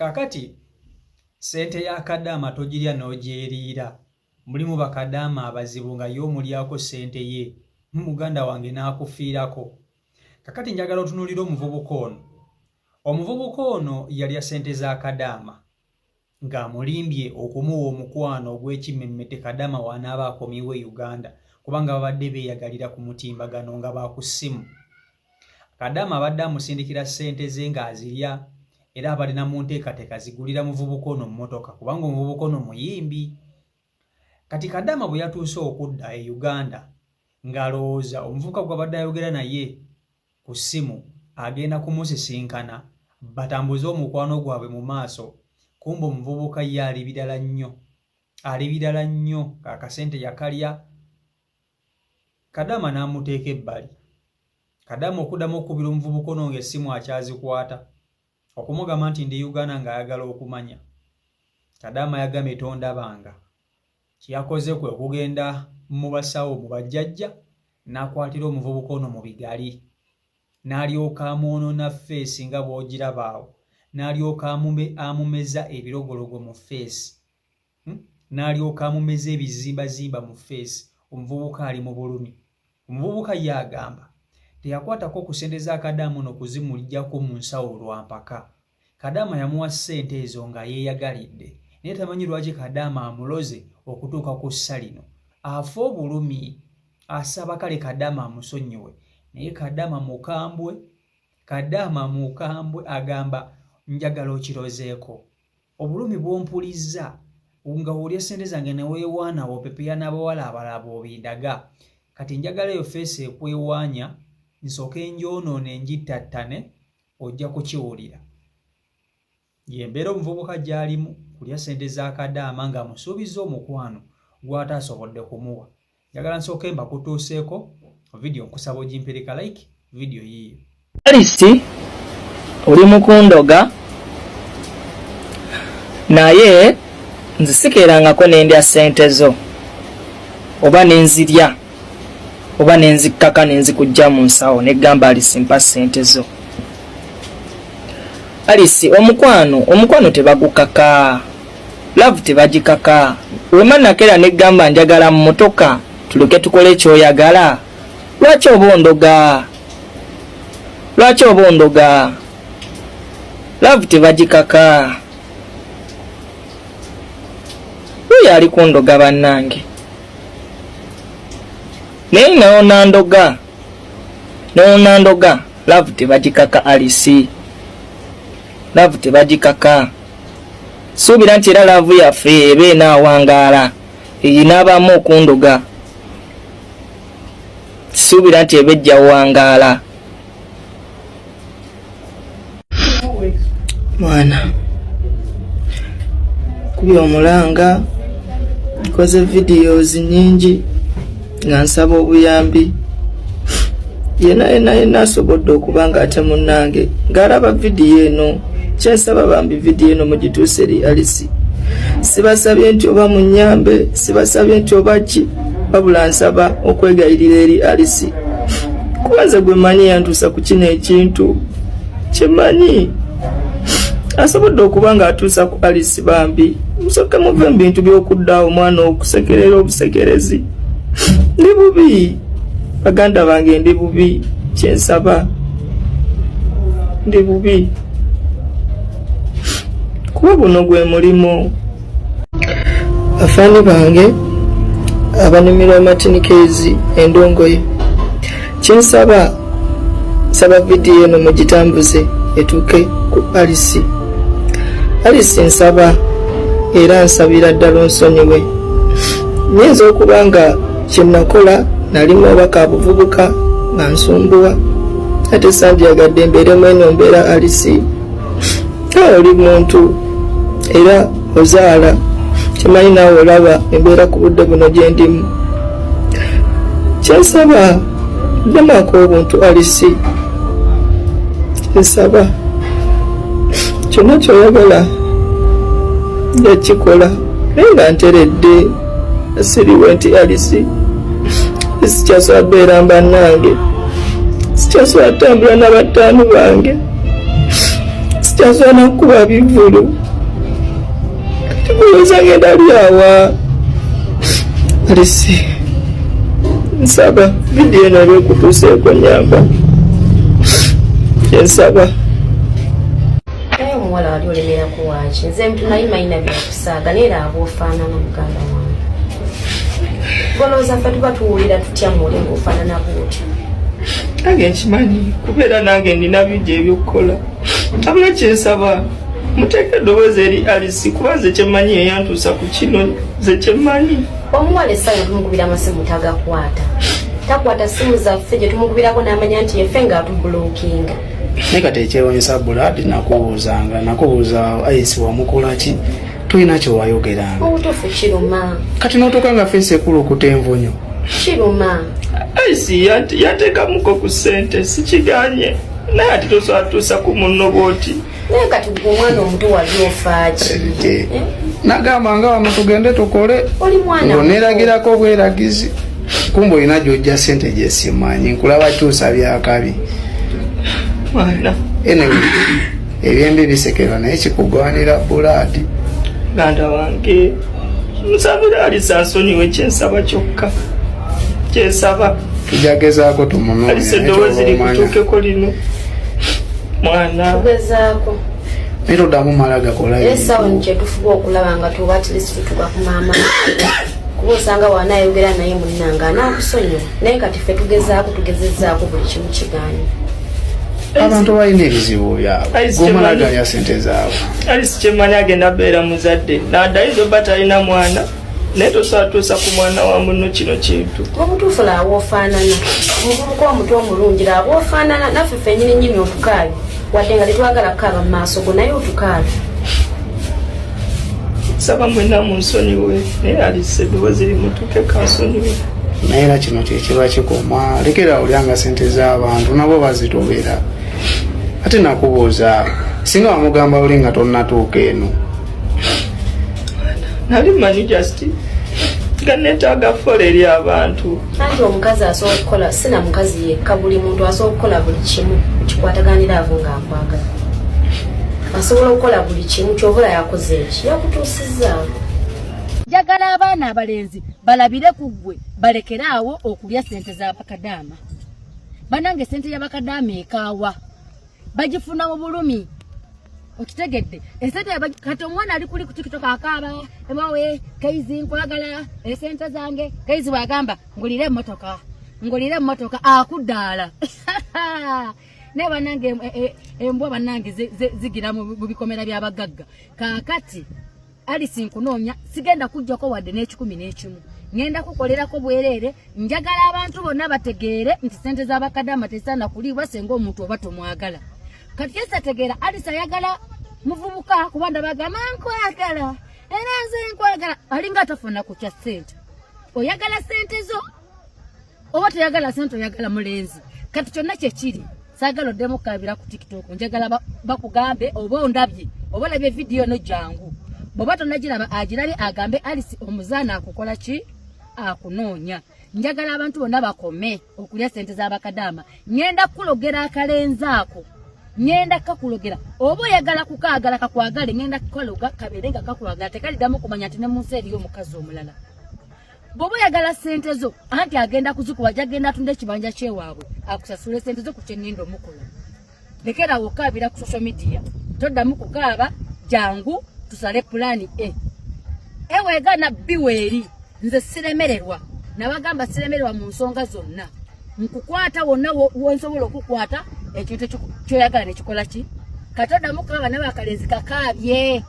Kakati sente ya Kadaama togirya n'ogyeriira. Mulimu bakadaama abazibu nga yo omulyako sente ye. Muganda wange n'akufiirako. Kakati njagala otunuulira omuvubuka ono. Omuvubuka ono yalya sente za Kadaama ng'amulimbye okumuwa omukwano ogw'ekimmemmete Kadaama w'anaaba akomyewo Uganda kubanga babadde beeyagalira ku mutimbagano nga bakussimu. Kadaama abadde amusindikira sente ze ng'azirya era abalina mu nteekateeka zigulira muvubuka ono mmotoka kubanga omuvubuka ono muyimbi. Kati Kadaama bwe yatuuse okudda e Uganda ng'alowooza omuvubuka gw'abadde ayogera naye ku ssimu agenda kumusisinkana batambuze omukwano gwabwe mu maaso, kumbe omuvubuka ye ali bidala nnyo akasente yakalya. Kadaama n'amuteeka ebbali. Kadaama okuddamu okubira omuvubuka ono ng'essimu akyazikwata okumugamba nti ndi Uganda ng'ayagala okumanya. Kadaama yagambye tondabanga. Kyakoze kwe kugenda mu basawo mu bajjajja n'akwatira omuvubuka ono mu bigali. N'alyoka amwonona feesi nga bw'ogiraba awo. N'alyoka amumeza ebirogologo mu feesi. N'alyoka amumeza ebizimbazimba mu feesi. Omuvubuka ali mu bulumi. Omuvubuka ye agamba teyakwatako ku ssente za Kadaama ono kuzimulijjako mu nsawo lwampaka. Kadaama yamuwa ssente ezo nga yeeyagalidde naye tamanyi lwaki Kadaama amuloze okutuuka ku ssa lino. Afa obulumi asaba kale Kadaama amusonyiwe naye Kadaama mukambwe agamba njagala okirozeeko. Obulumi bw'ompulizza nga olya ssente zange ne weewaana opepeya n'abawala abalala bw'obindaga. Kati njagala eyo feesi ekwewaanya nsooke njoonoone ngittattane ojja kukiwulira. Yembeera omuvubuka gy'alimu kulya ssente za Kadaama ng'amusuubiza omukwano gw'ataasobodde kumuwa. Njagala nsooke mbakutuuseeko vidiyo nkusaba ogimpirika like vidiyo yiyo. Alisi oli mukundoga naye nzisikerangako nendya ssente zo oba nenzirya oba nenzikaka nenzikujja mu nsawo negamba Alisi mpa ssente zo. Alisi omukwano tebagukaka, love tebagikaka. Wema nakera negamba njagala mmotoka tuluke tukole ekyoyagala. Lwaki oba ondoga? Love tebagikaka. Oyo ali kundoga bannange. Naye n'onandoga love tebagikaka Alisi. Love tebagikaka. Suubira nti era love yaffe eba enaawangaala eyinaabamu okundoga. Suubira nti eba ejja wangaala. Mwana kubi omulanga nkoze videos nyingi nga nsaba obuyambi. Yena asobodde okuba nga ate munnange ng'alaba vidiyo eno. Kyensaba bambi vidiyo eno mugituuse eri Alisi. Sibasabye nti oba munyambe, sibasabye nti oba ki, wabula nsaba okwegayirira eri Alisi. Kuba nze gwe mmanyi yantuusa ku kino ekintu. Kimanyi asobodde okuba nga atuusa ku Alisi bambi. Musooke muve mu bintu by'okuddaawo omwana okusekerera obusekerezi. Ndi bubi. Baganda bange ndi bubi. Kyensaba ndi bubi. Kuba guno gwe mulimo. Afaani bange abanimira amatinikezi endongoye. Kyensaba saba vidiyo eno mugitambuze etuuke ku Alisi. Alisi nsaba era nsabira ddala onsonyiwe. Nyinza okuba nga kyenakola nalimu obaka buvubuka nga nsumbuwa ate sandyagadde mbeeremu eno mbeera Alisi. Oli muntu era ozaala kimanyi naawe olaba embeera ku budde buno gye ndimu. Kyensaba ddemako obuntu Alisi. Nsaba kyonna kyoyagala yakikola naye nga nteredde asiriwe nti Alisi sikyasobola beera bannange, sikyasobola tambula n'abataanu bange, sikyasobola kuba bivulu tibuuza ngenda lyawa Alisi nsaba vidiyo nabyo okutuuseeko nyamba kyensaba naye omuwala wali olemera kuwaaki nze naye mayina byakusaaga naye era aba ofaanana muganda wange golowooza ffe tuba tuwulira tutya muli ng'ofaanana bwotyo nange nkimanyi kubeera nange ndina bijjo ebyokukola abula kyensaba muteeke eddoboozi eri Alisi kuba nze kyemmanyi eyantuusa ku kino nze kyemmanyi omuwala essaawa tumukubira amasimu tagakwata takwata simu zaffe gye tumukubirako n'amanya nti yeffe ng'atubulookinga naye kati ekyewuunyisa Buladi nakubuuza Alisi wamukola ki tulina kyewayogeranga obutuufu kiruma kati n'otuuka nga feesi ekulukuta envunyo kiruma Alisi yateekamuko ku ssente sikiganye naye ati tosobola tuusa ku munno bw'oti naye kati gwe omwana omuto wali ofaaki nagamba nga wano tugende tukole oli mwana oneeragirako bweragizi kumbe olina gy'ojja ssente gyesimanyi nkulaba kyusa byakabi mwana ebyembi bisekerwa naye kikugwanira Buladi ganda wange nsabira Alisi ansonyiwe kyensaba kyokka kyensaba tujagezaako tumunoonye Alisi eddoboozi likutuukeko lino mwana tugezaako naye toddamu mala gakola essaawa nikyetufuba okulaba nga tuba atlist tutuka ku maama kuba osanga waanaayogera naye munnanga anaakusonyiwa naye kati ffe tugezezzaako buli kimu kigaanyi abantu balina ebizibu byabwe gomala galya ssente zaabwe Alisi kyemmanyi agenda beera muzadde naddayinza oba talina mwana naye tosobola tuusa ku mwana wa munno kino kintu obutuufu laba ofaanana omuvubuka omuto omulungi laba ofaanana naffe ffe nyininyini otukaabi wadde nga tetwagala kukaaba mu maaso go naye otukaabi saba mwenna munsonyiwe naye Alisi eddoboozi limutuuke kansonyiwe naye era kino kyekiba kikoma lekera olyanga ssente z'abantu nabo bazitobera ate nakubuuza singa wamugamba oli nga tonnatuuka eno nali mmanyi just nga neetaaga fola eri abantu anti omukazi asobola okukola sina mukazi yekka buli muntu asobola okukola buli kimu kikwataganira avo ng'akwagala asobola okukola buli kimu kyobola yakoze eki yakutuusizaawo njagala abaana abalenzi balabire ku ggwe balekeraawo okulya ssente za bakadaama banange ssente y'abakadaama ekaawa bagifuna mu bulumi okitegedde esente kati omwana ali kuli ku TikTok akaaba emawe Kaizi nkwagala esente zange Kaizi wagamba ngulire emmotoka akuddaala ne banange embwa banange zigira mu bikomera by'abagagga kaakati Alisi nkunoonya sigenda kujjako wadde n'11 ngenda kukolerako bwereere njagala abantu bonna bategeere nti ssente z'abakadaama tesaana kuliibwa senga omuntu oba tomwagala kati yesategeera Alisi ayagala muvubuka kubanda bagamba nkwagala era nze nkwagala alinga atafuna ku kya ssente oyagala ssente zo oba toyagala ssente oyagala mulenzi kati kyonna kyekiri saagala oddemu okukabira ku TikTok njagala bakugambe oba ondabye oba olabye vidiyo no jangu bw'oba tonnagiraba agirabye agambe Alisi omuzaana akukola ki akunoonya njagala abantu bonna bakome okulya ssente z'abakadaama ngenda kukulogera akalenzi ako ngenda kakulogera oba oyagala kukaagala kakwagale ngenda kukaloga kabeere nga kakulagala tekaliddamu kumanya nti ne mu nsi eriyo omukazi omulala bw'oba oyagala ssente zo anti agenda kuzikuba gyagenda atunda ekibanja kyewaabwe akusasula ssente zo ku kyengenda omukola lekerawo okaabira ku social media toddamu kukaaba jangu tusale pulani ewegana biweeri nze siremererwa nabagamba siremererwa mu nsonga zonna nkukwata wonna wonsobola okukwata ekintu kyoyagala nekikola ki katoddamu kaaba nawe akalenzi kakaabye